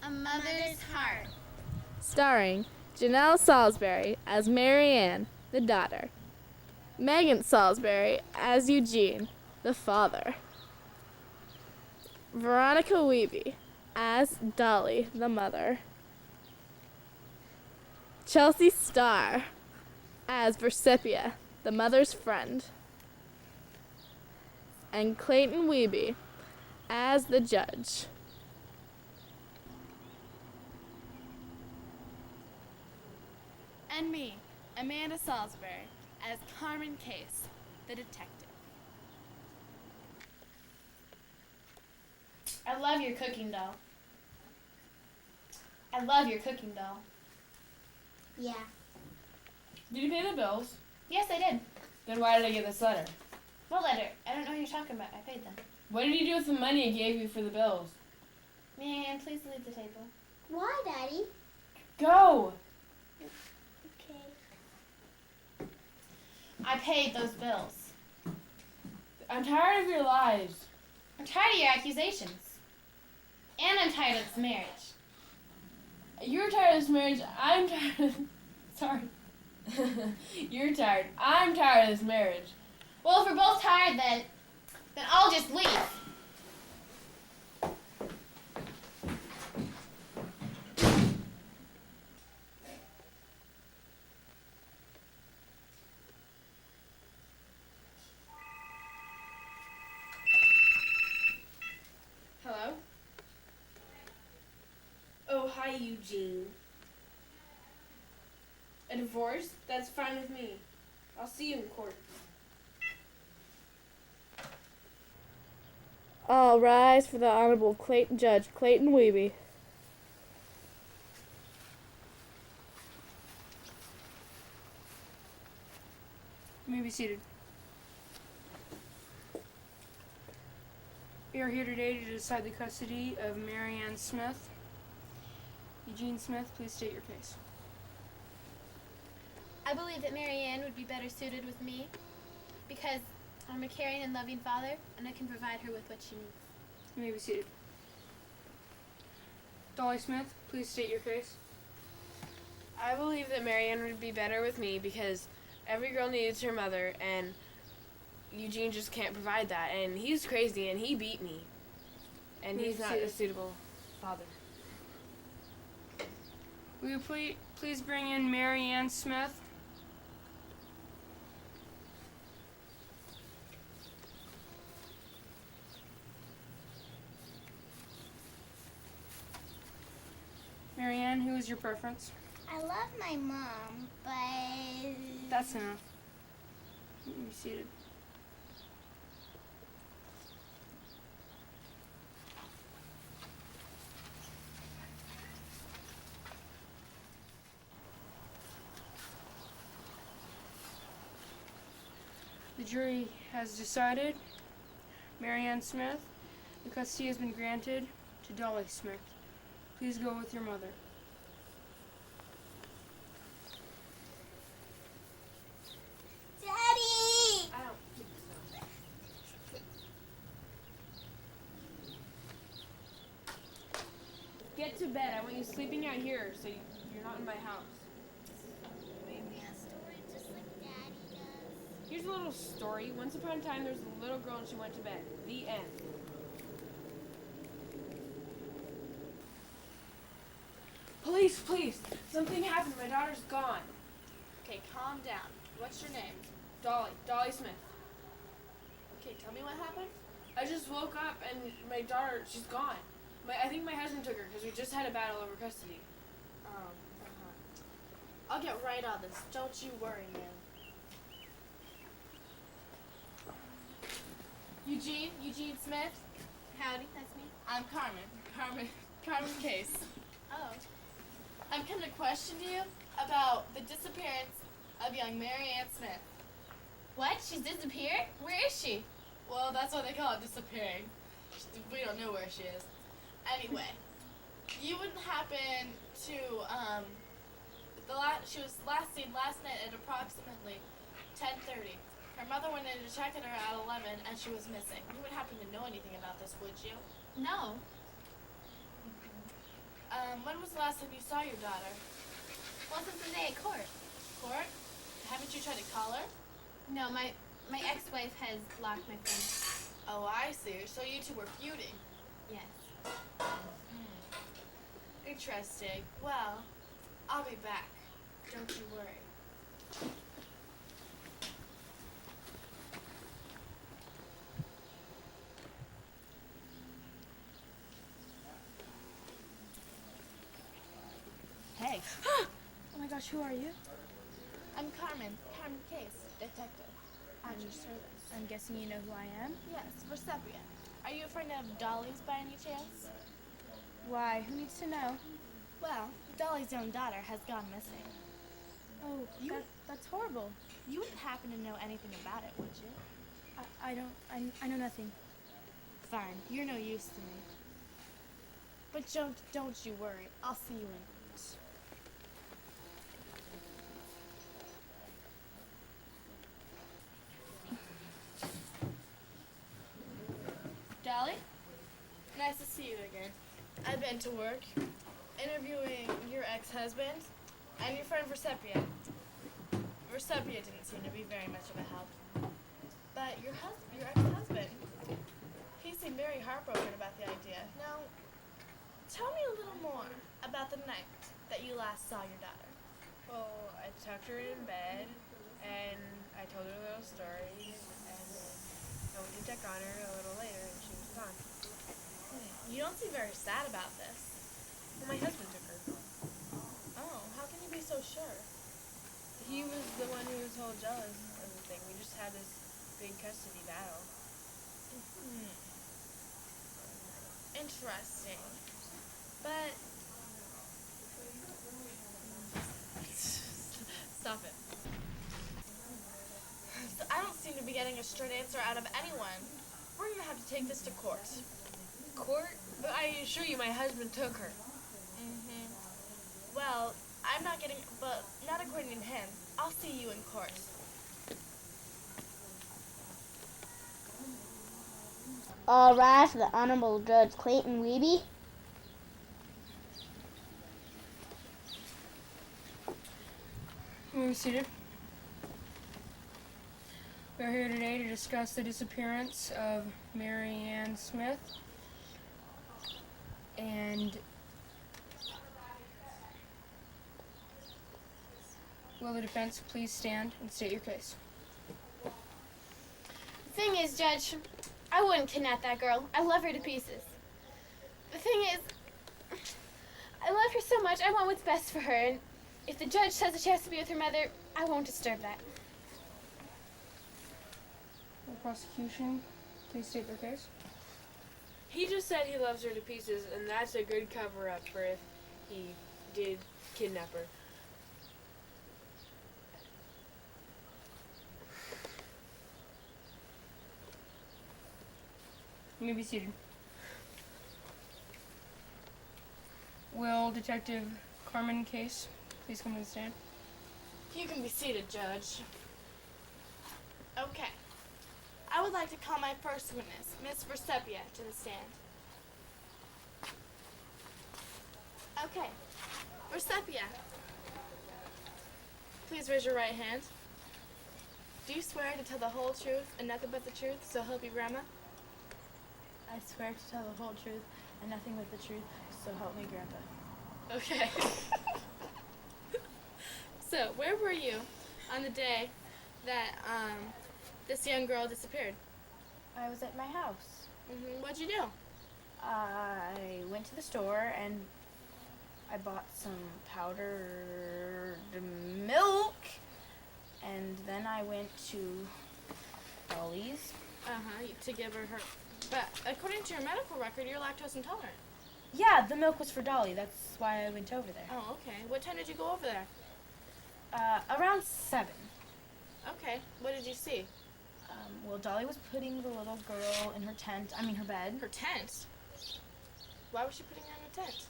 A Mother's Heart. Starring Janelle Salisbury as Mary Ann, the daughter. Megan Salisbury as Eugene, the father. Veronica Wiebe as Dolly, the mother. Chelsea Starr as Versipia, the mother's friend. And Clayton Wiebe as the judge. And me, Amanda Salisbury, as Carmen Case, the detective. I love your cooking doll. I love your cooking doll. Yeah. Did you pay the bills? Yes, I did. Then why did I get this letter? What letter? I don't know what you're talking about. I paid them. What did you do with the money I gave you for the bills? Man, please leave the table. Why, Daddy? Go! Okay. I paid those bills. I'm tired of your lies. I'm tired of your accusations. And I'm tired of this marriage. You're tired of this marriage. I'm tired of... Sorry. You're tired. I'm tired of this marriage. Well, if we're both tired, then I'll just leave. Hello? Oh, hi, Eugene. A divorce? That's fine with me. I'll see you in court. All rise for the Honorable Judge Clayton Wiebe. You may be seated. We are here today to decide the custody of Mary Ann Smith. Eugene Smith, please state your case. I believe that Mary Ann would be better suited with me because I'm a caring and loving father, and I can provide her with what she needs. You may be seated. Dolly Smith, please state your case. I believe that Marianne would be better with me because every girl needs her mother, and Eugene just can't provide that. And he's crazy, and he beat me. And he's not a suitable father. Will you please bring in Mary Ann Smith? Mary Ann, who is your preference? I love my mom, but... That's enough. You may be seated. The jury has decided, Mary Ann Smith, the custody has been granted to Dolly Smith. Please go with your mother. Daddy! I don't think so. Get to bed. I want you sleeping out here so you're not in my house. Read me a story just like Daddy does. Here's a little story. Once upon a time, there was a little girl and she went to bed. The end. Police, please. Something happened. My daughter's gone. Okay, calm down. What's your name? Dolly Smith. Okay, tell me what happened. I just woke up and my daughter, she's gone. I think my husband took her because we just had a battle over custody. I'll get right on this. Don't you worry, man. Eugene Smith. Howdy, that's me. I'm Carmen Case. Oh. I'm coming to question you about the disappearance of young Mary Ann Smith. What? She's disappeared? Where is she? Well, that's why they call it disappearing. We don't know where she is. Anyway, you wouldn't happen to, she was last seen last night at approximately 10:30. Her mother went in and checked on her at 11, and she was missing. You wouldn't happen to know anything about this, would you? No. When was the last time you saw your daughter? Well, since the day at court. Court? Haven't you tried to call her? No, my ex-wife has blocked my phone. Oh, I see. So you two were feuding. Yes. Interesting. Well, I'll be back. Don't you worry. Hey. Oh my gosh, who are you? I'm Carmen. Carmen Case, detective. At your service. I'm guessing you know who I am. Yes, recipient. Are you a friend of Dolly's by any chance? Why? Who needs to know? Well, Dolly's own daughter has gone missing. Oh, that's horrible. You wouldn't happen to know anything about it, would you? I know nothing. Fine, you're no use to me. But don't you worry. I'll see you in court. Dolly? Nice to see you again. I've been to work, interviewing your ex-husband and your friend Versepia. Versepia didn't seem to be very much of a help. But your ex-husband, he seemed very heartbroken about the idea. Now, tell me a little more about the night that you last saw your daughter. Well, I tucked her in bed, and I told her a little story, and I went to check on her a little later, and she was gone. You don't seem very sad about this. Well, my husband took her. Oh, how can you be so sure? He was the one who was all jealous of the thing. We just had this big custody battle. Interesting. But stop it. So I don't seem to be getting a straight answer out of anyone. We're gonna have to take this to court. Court? But I assure you, my husband took her. Well, I'm not getting, but not according to him. I'll see you in court. All rise for the Honorable Judge Clayton Wiebe. You may be seated. We're here today to discuss the disappearance of Mary Ann Smith. And will the defense please stand and state your case? The thing is, Judge, I wouldn't kidnap that girl. I love her to pieces. The thing is, I love her so much, I want what's best for her. And if the judge says that she has to be with her mother, I won't disturb that. Will the prosecution please state their case? He just said he loves her to pieces, and that's a good cover-up for if he did kidnap her. You may be seated. Will Detective Carmen Case please come to the stand? You can be seated, Judge. Okay. I would like to call my first witness, Miss Versepia, to the stand. Okay. Versepia. Please raise your right hand. Do you swear to tell the whole truth and nothing but the truth, so help you, Grandma? I swear to tell the whole truth and nothing but the truth, so help me, Grandpa. Okay. So, where were you on the day that this young girl disappeared? I was at my house. What'd you do? I went to the store and I bought some powdered milk, and then I went to Dolly's. To give her her. But according to your medical record, you're lactose intolerant. Yeah, the milk was for Dolly. That's why I went over there. Oh, okay. What time did you go over there? Around 7. Okay. What did you see? Well, Dolly was putting the little girl in her her bed. Her tent. Why was she putting her in a tent?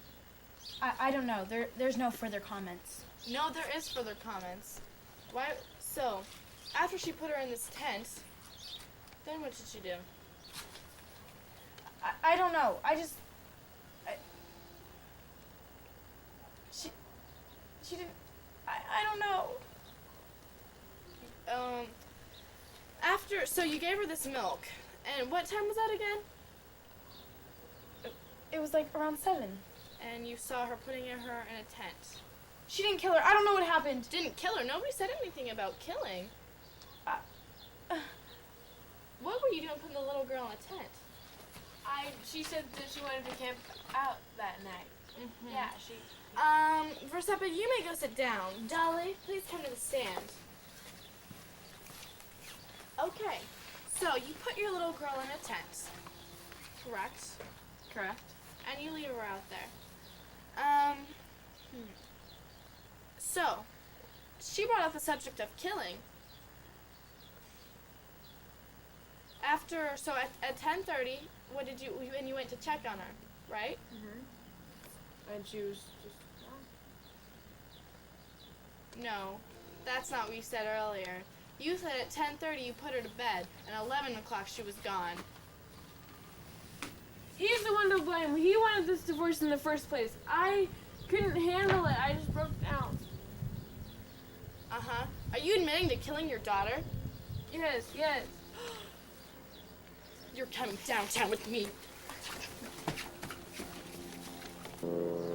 I don't know. There's no further comments. No, there is further comments. Why? So, after she put her in this tent, then what did she do? I don't know. She didn't. I don't know. So you gave her this milk, and what time was that again? It was like around 7. And you saw her putting her in a tent. She didn't kill her. I don't know what happened. Didn't kill her. Nobody said anything about killing. What were you doing putting the little girl in a tent? She said that she wanted to camp out that night. Mm-hmm. Yeah, she. Versappa, you may go sit down. Dolly, please come to the stand. Okay, so you put your little girl in a tent, correct? Correct. And you leave her out there. So, she brought up the subject of killing. At 10:30, when you went to check on her, right? And she was just. No, that's not what you said earlier. You said at 10:30 you put her to bed, and 11 o'clock she was gone. He's the one to blame. He wanted this divorce in the first place. I couldn't handle it. I just broke down. Uh-huh. Are you admitting to killing your daughter? Yes. You're coming downtown with me.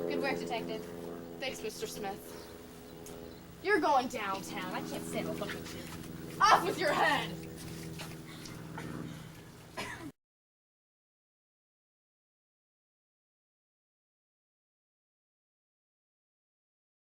Good work, Detective. Thanks, Mr. Smith. You're going downtown. I can't stand to look at you. Off with your head!